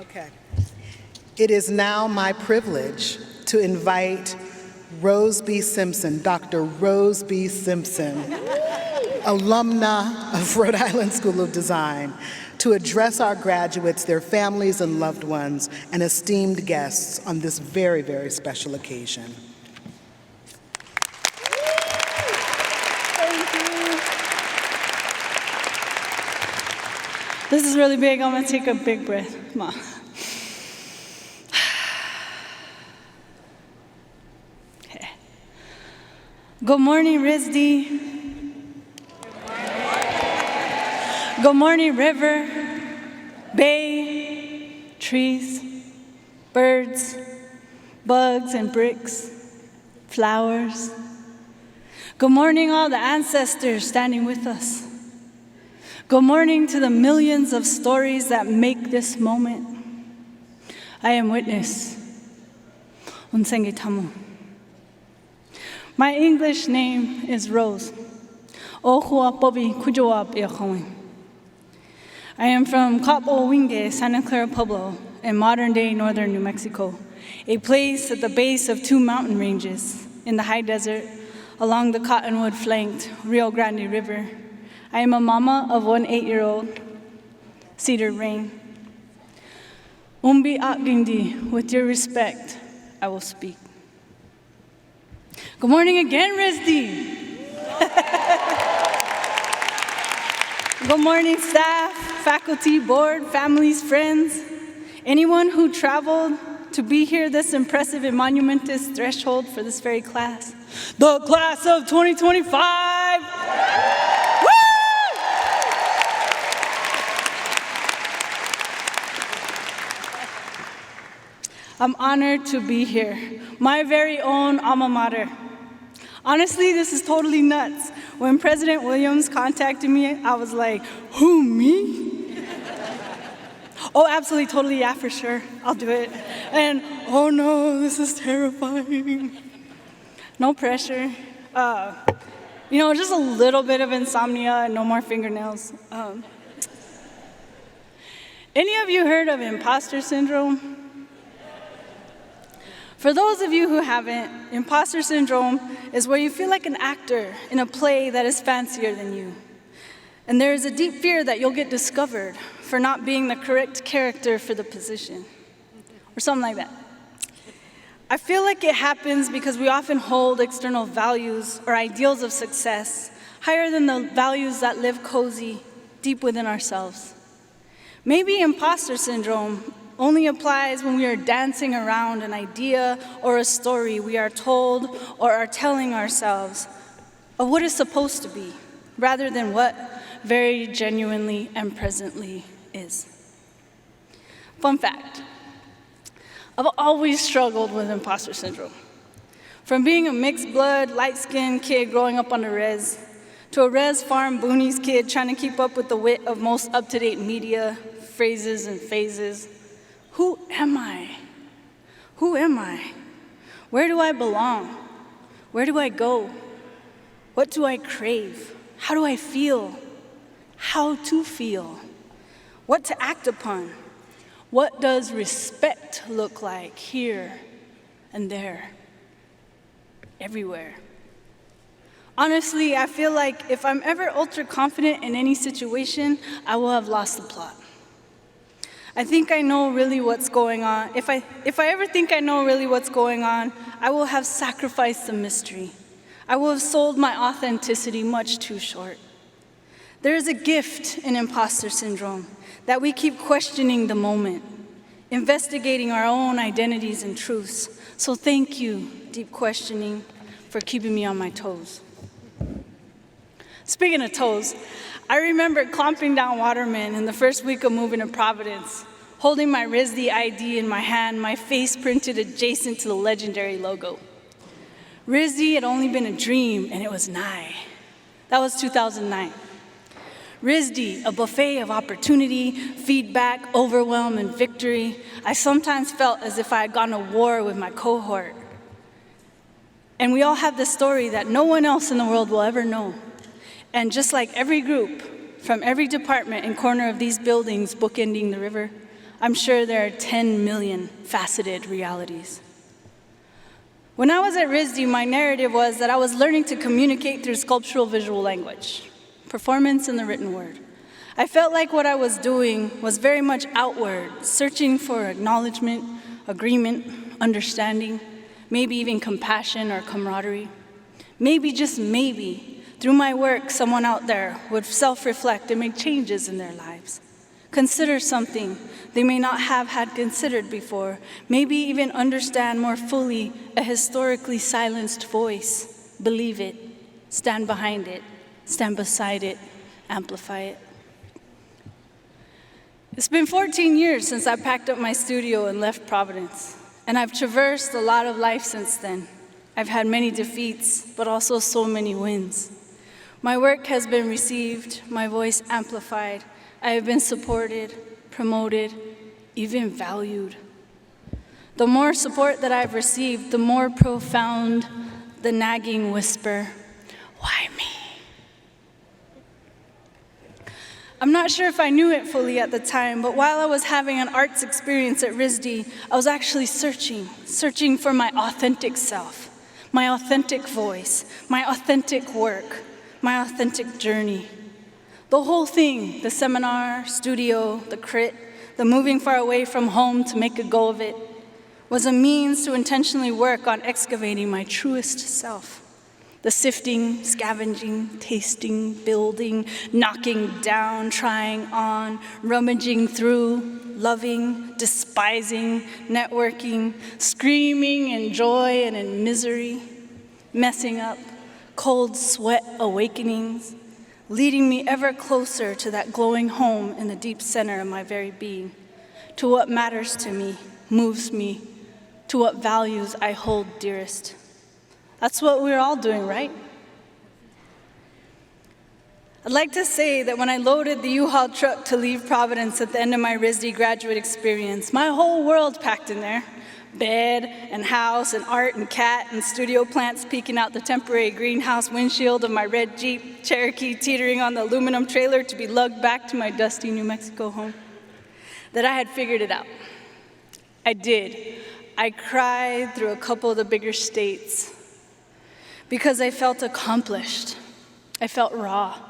Okay. It is now my privilege to invite Rose B. Simpson, Dr. Rose B. Simpson, alumna of Rhode Island School of Design, to address our graduates, their families and loved ones, and esteemed guests on this very, very special occasion. This is really big. I'm going to take a big breath. Come on. Okay. Good morning, RISD. Good morning, river, bay, trees, birds, bugs and bricks, flowers. Good morning, all the ancestors standing with us. Good morning to the millions of stories that make this moment. I am witness. Unsenge tamu. My English name is Rose. Ohua Bobi Kujoab Iahoin. I am from Capo Winge, Santa Clara Pueblo, in modern-day northern New Mexico, a place at the base of 2 mountain ranges in the high desert along the cottonwood-flanked Rio Grande River. I am a mama of 1 8-year-old, Cedar Rain. Umbi Akgindi, with your respect, I will speak. Good morning again, RISD. Good morning, staff, faculty, board, families, friends, anyone who traveled to be here this impressive and monumentous threshold for this very class. The class of 2025! I'm honored to be here, my very own alma mater. Honestly, this is totally nuts. When President Williams contacted me, I was like, who, me? Oh, absolutely, totally, yeah, for sure, I'll do it. And, oh no, this is terrifying. No pressure. Just a little bit of insomnia and no more fingernails. Any of you heard of imposter syndrome? For those of you who haven't, imposter syndrome is where you feel like an actor in a play that is fancier than you. And there is a deep fear that you'll get discovered for not being the correct character for the position, or something like that. I feel like it happens because we often hold external values or ideals of success higher than the values that live cozy deep within ourselves. Maybe imposter syndrome only applies when we are dancing around an idea or a story we are told or are telling ourselves of what is supposed to be, rather than what very genuinely and presently is. Fun fact, I've always struggled with imposter syndrome. From being a mixed blood, light-skinned kid growing up on the res, to a res farm boonies kid trying to keep up with the wit of most up-to-date media, phrases and phases. Who am I? Who am I? Where do I belong? Where do I go? What do I crave? How do I feel? How to feel? What to act upon? What does respect look like here and there? Everywhere. Honestly, I feel like if I'm ever ultra confident in any situation, I will have lost the plot. I think I know really what's going on. If I ever think I know really what's going on, I will have sacrificed the mystery. I will have sold my authenticity much too short. There is a gift in imposter syndrome that we keep questioning the moment, investigating our own identities and truths. So thank you, deep questioning, for keeping me on my toes. Speaking of toes, I remember clomping down Waterman in the first week of moving to Providence, holding my RISD ID in my hand, my face printed adjacent to the legendary logo. RISD had only been a dream, and it was nigh. That was 2009. RISD, a buffet of opportunity, feedback, overwhelm, and victory. I sometimes felt as if I had gone to war with my cohort. And we all have this story that no one else in the world will ever know. And just like every group, from every department and corner of these buildings bookending the river, I'm sure there are 10 million faceted realities. When I was at RISD, my narrative was that I was learning to communicate through sculptural visual language, performance in the written word. I felt like what I was doing was very much outward, searching for acknowledgement, agreement, understanding, maybe even compassion or camaraderie. Maybe, just maybe, through my work, someone out there would self-reflect and make changes in their lives. Consider something they may not have had considered before, maybe even understand more fully a historically silenced voice. Believe it, stand behind it, stand beside it, amplify it. It's been 14 years since I packed up my studio and left Providence, and I've traversed a lot of life since then. I've had many defeats, but also so many wins. My work has been received, my voice amplified. I have been supported, promoted, even valued. The more support that I've received, the more profound the nagging whisper, "Why me?" I'm not sure if I knew it fully at the time, but while I was having an arts experience at RISD, I was actually searching for my authentic self, my authentic voice, my authentic work, my authentic journey. The whole thing, the seminar, studio, the crit, the moving far away from home to make a go of it, was a means to intentionally work on excavating my truest self. The sifting, scavenging, tasting, building, knocking down, trying on, rummaging through, loving, despising, networking, screaming in joy and in misery, messing up, cold sweat awakenings, leading me ever closer to that glowing home in the deep center of my very being, to what matters to me, moves me, to what values I hold dearest. That's what we're all doing, right? I'd like to say that when I loaded the U-Haul truck to leave Providence at the end of my RISD graduate experience, my whole world packed in there. Bed and house and art and cat and studio plants peeking out the temporary greenhouse windshield of my red Jeep Cherokee teetering on the aluminum trailer to be lugged back to my dusty New Mexico home. That I had figured it out. I did. I cried through a couple of the bigger states because I felt accomplished. I felt raw.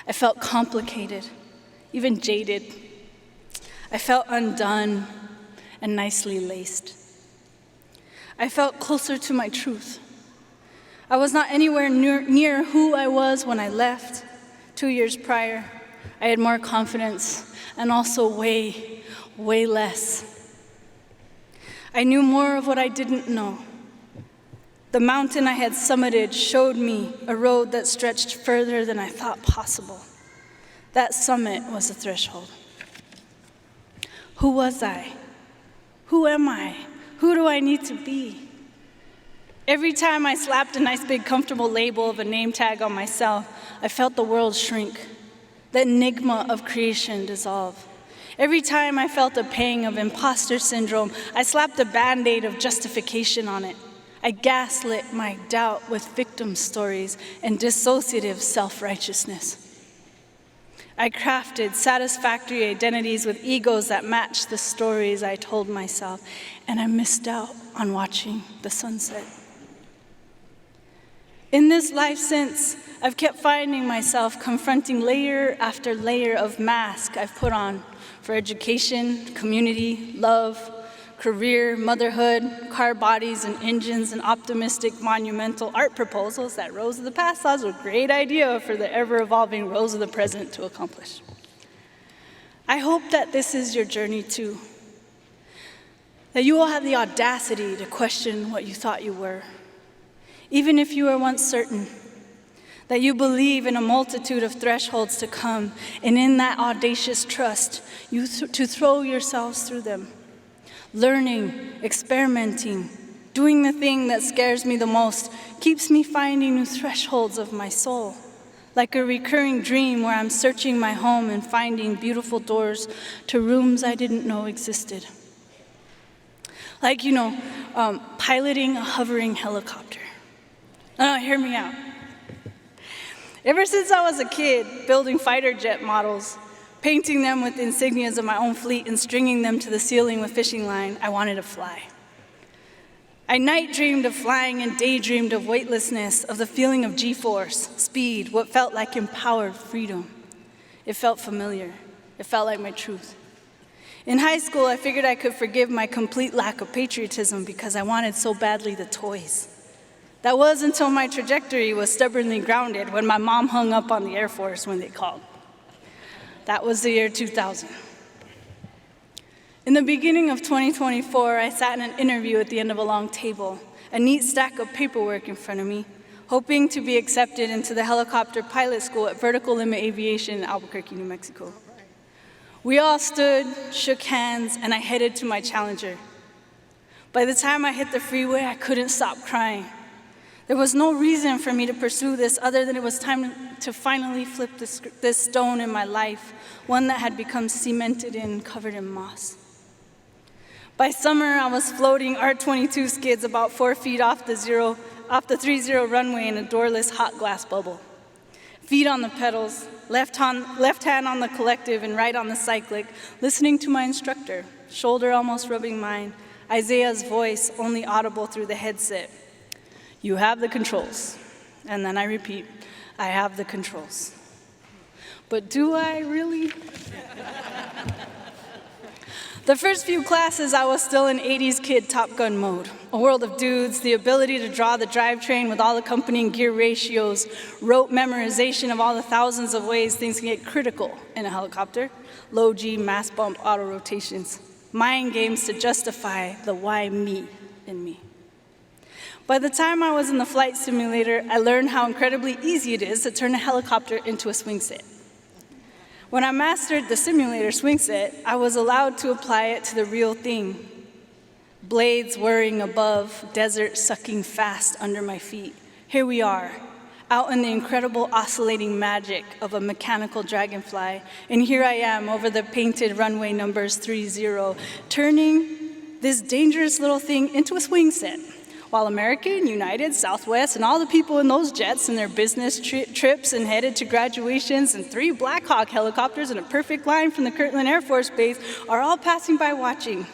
I felt complicated, even jaded. I felt undone and nicely laced. I felt closer to my truth. I was not anywhere near who I was when I left 2 years prior. I had more confidence and also way less. I knew more of what I didn't know. The mountain I had summited showed me a road that stretched further than I thought possible. That summit was a threshold. Who was I? Who am I? Who do I need to be? Every time I slapped a nice big comfortable label of a name tag on myself, I felt the world shrink, the enigma of creation dissolve. Every time I felt a pang of imposter syndrome, I slapped a Band-Aid of justification on it. I gaslit my doubt with victim stories and dissociative self-righteousness. I crafted satisfactory identities with egos that matched the stories I told myself, and I missed out on watching the sunset. In this life since, I've kept finding myself confronting layer after layer of mask I've put on for education, community, love, career, motherhood, car bodies and engines, and optimistic monumental art proposals that Rose of the Past thought was a great idea for the ever-evolving Rose of the Present to accomplish. I hope that this is your journey too, that you will have the audacity to question what you thought you were, even if you were once certain, that you believe in a multitude of thresholds to come, and in that audacious trust, to throw yourselves through them. Learning, experimenting, doing the thing that scares me the most keeps me finding new thresholds of my soul, like a recurring dream where I'm searching my home and finding beautiful doors to rooms I didn't know existed. Like, piloting a hovering helicopter. No, hear me out. Ever since I was a kid, building fighter jet models, painting them with insignias of my own fleet and stringing them to the ceiling with fishing line. I wanted to fly. I night dreamed of flying and daydreamed of weightlessness, of the feeling of G-force, speed, what felt like empowered freedom. It felt familiar. It felt like my truth. In high school, I figured I could forgive my complete lack of patriotism because I wanted so badly the toys. That was until my trajectory was stubbornly grounded when my mom hung up on the Air Force when they called. That was the year 2000. In the beginning of 2024, I sat in an interview at the end of a long table, a neat stack of paperwork in front of me, hoping to be accepted into the helicopter pilot school at Vertical Limit Aviation in Albuquerque, New Mexico. We all stood, shook hands, and I headed to my Challenger. By the time I hit the freeway, I couldn't stop crying. There was no reason for me to pursue this other than it was time to finally flip this stone in my life, one that had become cemented in, covered in moss. By summer, I was floating R-22 skids about 4 feet off the 3-0 runway in a doorless hot glass bubble. Feet on the pedals, left hand on the collective and right on the cyclic, listening to my instructor, shoulder almost rubbing mine, Isaiah's voice only audible through the headset. You have the controls. And then I repeat, I have the controls. But do I really? The first few classes, I was still in 80s kid Top Gun mode. A world of dudes, the ability to draw the drivetrain with all accompanying gear ratios, rote memorization of all the thousands of ways things can get critical in a helicopter, low G, mass bump, auto rotations, mind games to justify the why me in me. By the time I was in the flight simulator, I learned how incredibly easy it is to turn a helicopter into a swing set. When I mastered the simulator swing set, I was allowed to apply it to the real thing. Blades whirring above, desert sucking fast under my feet. Here we are, out in the incredible oscillating magic of a mechanical dragonfly, and here I am over the painted runway numbers 30, turning this dangerous little thing into a swing set. While American, United, Southwest, and all the people in those jets and their business trips and headed to graduations and 3 Black Hawk helicopters in a perfect line from the Kirtland Air Force Base are all passing by watching.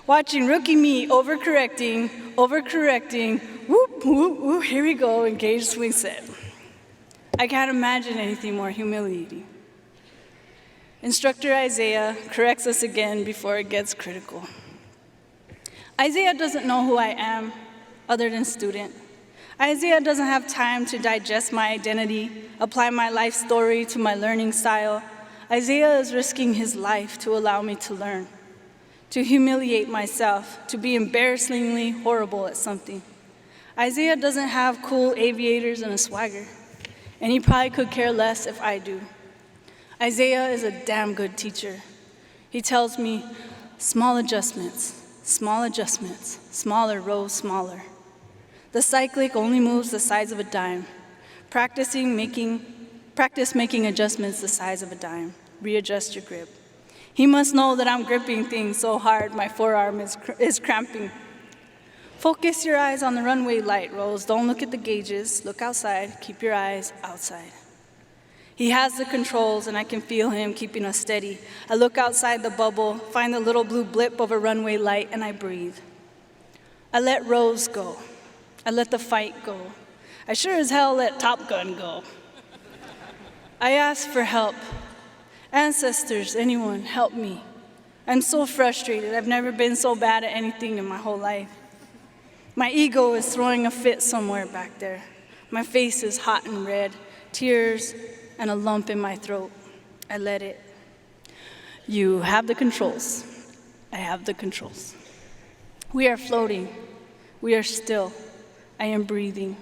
Watching rookie me overcorrecting, whoop, whoop, whoop, here we go, engaged swing set. I can't imagine anything more humiliating. Instructor Isaiah corrects us again before it gets critical. Isaiah doesn't know who I am, other than student. Isaiah doesn't have time to digest my identity, apply my life story to my learning style. Isaiah is risking his life to allow me to learn, to humiliate myself, to be embarrassingly horrible at something. Isaiah doesn't have cool aviators and a swagger, and he probably could care less if I do. Isaiah is a damn good teacher. He tells me, small adjustments, smaller rows, smaller. The cyclic only moves the size of a dime. Practice making adjustments the size of a dime. Readjust your grip. He must know that I'm gripping things so hard my forearm is cramping. Focus your eyes on the runway light, Rose. Don't look at the gauges. Look outside. Keep your eyes outside. He has the controls, and I can feel him keeping us steady. I look outside the bubble, find the little blue blip of a runway light, and I breathe. I let Rose go. I let the fight go. I sure as hell let Top Gun go. I ask for help. Ancestors, anyone, help me. I'm so frustrated. I've never been so bad at anything in my whole life. My ego is throwing a fit somewhere back there. My face is hot and red, tears, and a lump in my throat. I let it. You have the controls. I have the controls. We are floating. We are still. I am breathing.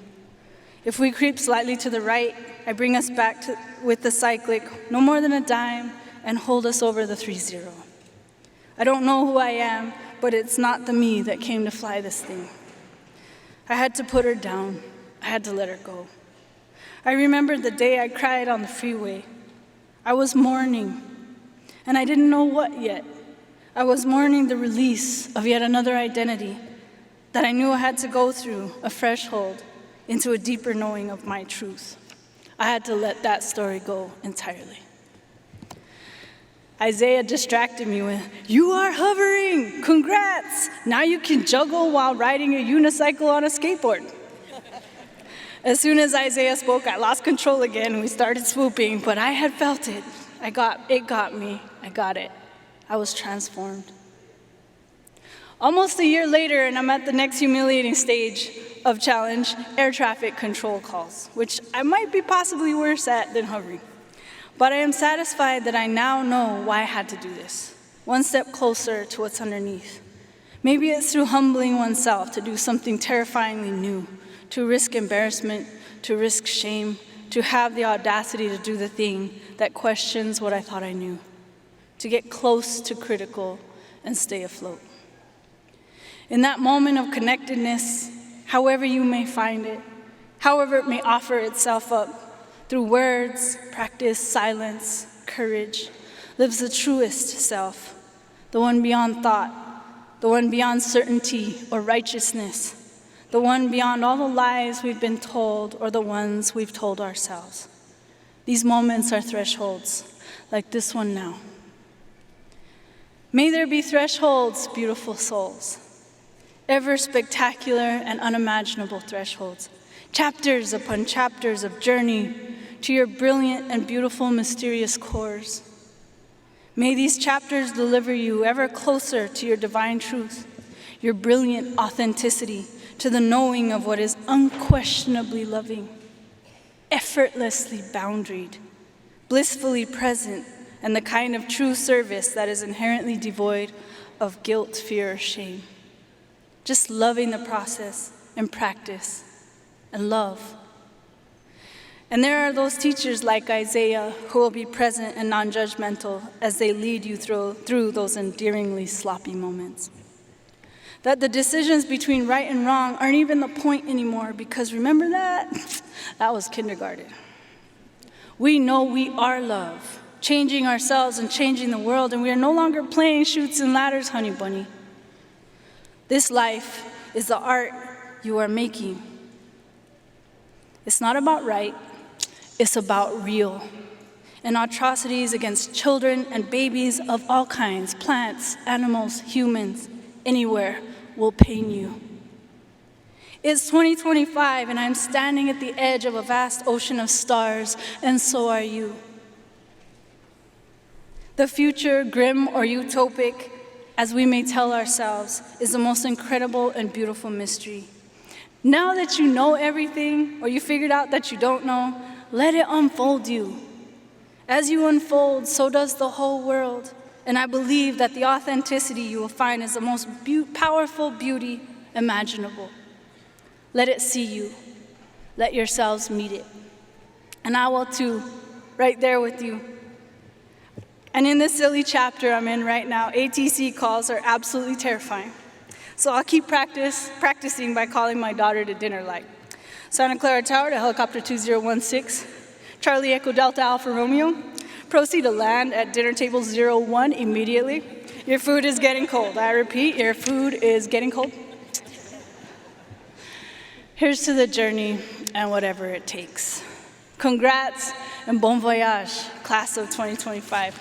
If we creep slightly to the right, I bring us back with the cyclic, no more than a dime, and hold us over the 30. I don't know who I am, but it's not the me that came to fly this thing. I had to put her down. I had to let her go. I remembered the day I cried on the freeway. I was mourning, and I didn't know what yet. I was mourning the release of yet another identity that I knew I had to go through, a threshold into a deeper knowing of my truth. I had to let that story go entirely. Isaiah distracted me with, "You are hovering, congrats! Now you can juggle while riding a unicycle on a skateboard." As soon as Isaiah spoke, I lost control again and we started swooping, but I had felt it. It got me, I got it. I was transformed. Almost a year later, and I'm at the next humiliating stage of challenge, air traffic control calls, which I might be possibly worse at than hovering. But I am satisfied that I now know why I had to do this, one step closer to what's underneath. Maybe it's through humbling oneself to do something terrifyingly new, to risk embarrassment, to risk shame, to have the audacity to do the thing that questions what I thought I knew, to get close to critical and stay afloat. In that moment of connectedness, however you may find it, however it may offer itself up, through words, practice, silence, courage, lives the truest self, the one beyond thought, the one beyond certainty or righteousness, the one beyond all the lies we've been told or the ones we've told ourselves. These moments are thresholds, like this one now. May there be thresholds, beautiful souls, ever spectacular and unimaginable thresholds, chapters upon chapters of journey to your brilliant and beautiful mysterious cores. May these chapters deliver you ever closer to your divine truth, your brilliant authenticity, to the knowing of what is unquestionably loving, effortlessly boundaried, blissfully present, and the kind of true service that is inherently devoid of guilt, fear, or shame. Just loving the process and practice and love. And there are those teachers like Isaiah who will be present and non-judgmental as they lead you through those endearingly sloppy moments. That the decisions between right and wrong aren't even the point anymore, because remember that? That was kindergarten. We know we are love, changing ourselves and changing the world, and we are no longer playing chutes and ladders, honey bunny. This life is the art you are making. It's not about right, it's about real. And atrocities against children and babies of all kinds, plants, animals, humans, anywhere, will pain you. It's 2025 and I'm standing at the edge of a vast ocean of stars, and so are you. The future, grim or utopic, as we may tell ourselves, is the most incredible and beautiful mystery. Now that you know everything, or you figured out that you don't know, let it unfold you. As you unfold, so does the whole world. And I believe that the authenticity you will find is the most powerful beauty imaginable. Let it see you. Let yourselves meet it. And I will too, right there with you. And in this silly chapter I'm in right now, ATC calls are absolutely terrifying. So I'll keep practicing by calling my daughter to dinner like Santa Clara Tower to helicopter 2016, Charlie Echo Delta Alpha Romeo, proceed to land at dinner table 01 immediately. Your food is getting cold. I repeat, your food is getting cold. Here's to the journey and whatever it takes. Congrats and bon voyage, class of 2025.